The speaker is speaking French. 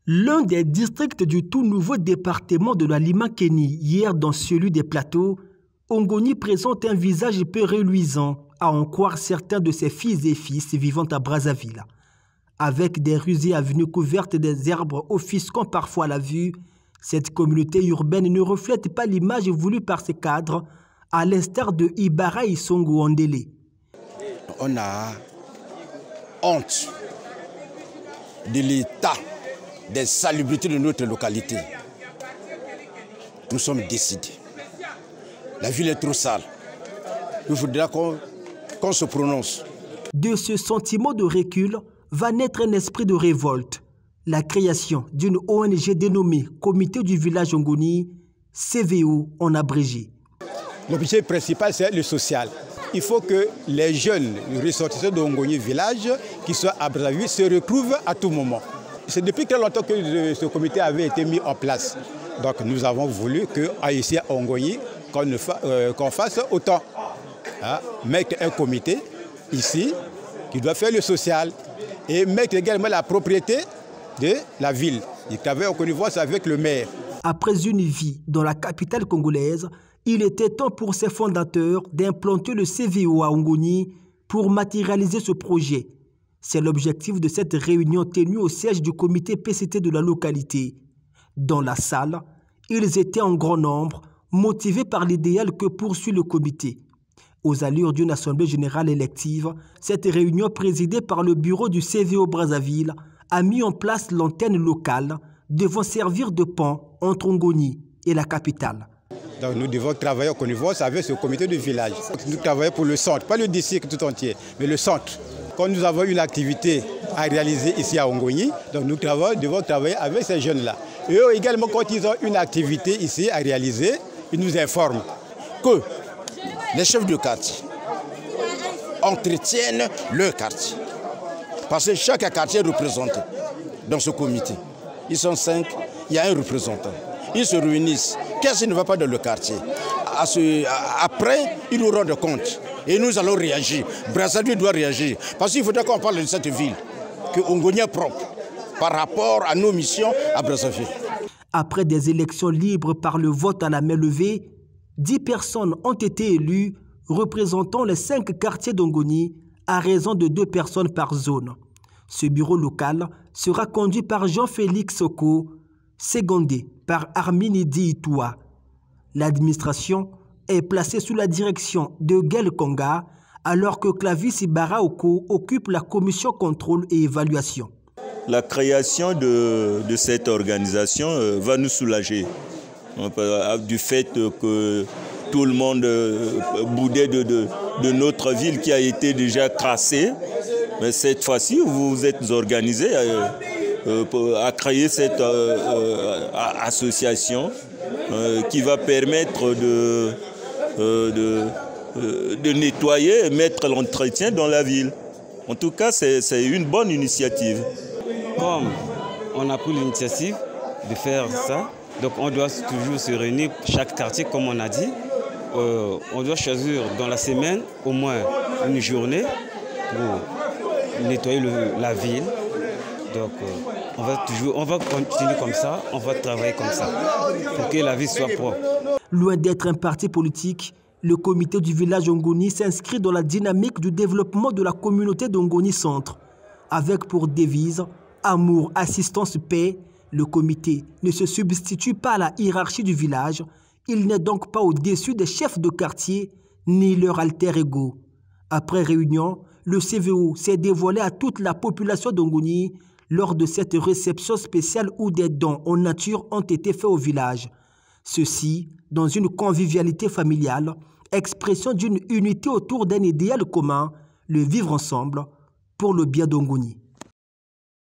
L'un des districts du tout nouveau département de la Limakeni, hier dans celui des Plateaux, Ongoni présente un visage peu reluisant, à en croire certains de ses filles et fils vivant à Brazzaville. Avec des rues et avenues couvertes des herbes offusquant parfois la vue, cette communauté urbaine ne reflète pas l'image voulue par ses cadres, à l'instar de Ibara Isongo Ondele. On a honte de l'état des salubrités de notre localité. Nous sommes décidés. La ville est trop sale. Il faudra qu'on se prononce. De ce sentiment de recul va naître un esprit de révolte. La création d'une ONG dénommée Comité du village Ongoni, CVO en abrégé. L'objectif principal, c'est le social. Il faut que les jeunes ressortissants de Ongoni village, qui sont à Brazzaville, se retrouvent à tout moment. C'est depuis très longtemps que ce comité avait été mis en place. Donc nous avons voulu qu'ici à Ongoni, qu'on fasse autant. Mettre un comité ici qui doit faire le social et mettre également la propriété de la ville. Il travaille en connivence avec le maire. Après une vie dans la capitale congolaise, il était temps pour ses fondateurs d'implanter le CVO à Ongoni pour matérialiser ce projet. C'est l'objectif de cette réunion tenue au siège du comité PCT de la localité. Dans la salle, ils étaient en grand nombre, motivés par l'idéal que poursuit le comité. Aux allures d'une assemblée générale élective, cette réunion présidée par le bureau du CVO Brazzaville a mis en place l'antenne locale devant servir de pont entre Ongoni et la capitale. Donc nous devons travailler en connivence avec ce comité de village. Nous travaillons pour le centre, pas le district tout entier, mais le centre. Quand nous avons une activité à réaliser ici à Ongoni, donc nous devons travailler avec ces jeunes-là. Et eux également, quand ils ont une activité ici à réaliser, ils nous informent que les chefs de quartier entretiennent leur quartier. Parce que chaque quartier est représenté dans ce comité. Ils sont 5, il y a un représentant. Ils se réunissent. Qu'est-ce qui ne va pas dans le quartier? Après, ils nous rendent compte. Et nous allons réagir. Brazzaville doit réagir. Parce qu'il faudra qu'on parle de cette ville, que Ongoni est propre par rapport à nos missions à Brazzaville. Après des élections libres par le vote à la main levée, 10 personnes ont été élues représentant les 5 quartiers d'Ongoni à raison de 2 personnes par zone. Ce bureau local sera conduit par Jean-Félix Soko, secondé par Armini Itoua. L'administration est placée sous la direction de Guel Konga, alors que Clavis Ibara Oko occupe la commission contrôle et évaluation. La création de cette organisation va nous soulager du fait que tout le monde boudait de notre ville qui a été déjà crassée. Mais cette fois-ci, vous vous êtes organisés à créer cette association qui va permettre de nettoyer et mettre l'entretien dans la ville. En tout cas, c'est une bonne initiative. Comme on a pris l'initiative de faire ça, donc on doit toujours se réunir, chaque quartier, comme on a dit. On doit choisir dans la semaine au moins une journée pour nettoyer la ville. Donc on va continuer comme ça, on va travailler comme ça, pour que la ville soit propre. Loin d'être un parti politique, le comité du village Ongoni s'inscrit dans la dynamique du développement de la communauté d'Ongoni Centre. Avec pour devise amour, assistance, paix, le comité ne se substitue pas à la hiérarchie du village. Il n'est donc pas au-dessus des chefs de quartier ni leur alter ego. Après réunion, le CVO s'est dévoilé à toute la population d'Ongoni lors de cette réception spéciale où des dons en nature ont été faits au village. Ceci dans une convivialité familiale, expression d'une unité autour d'un idéal commun, le vivre ensemble pour le bien d'Ongoni.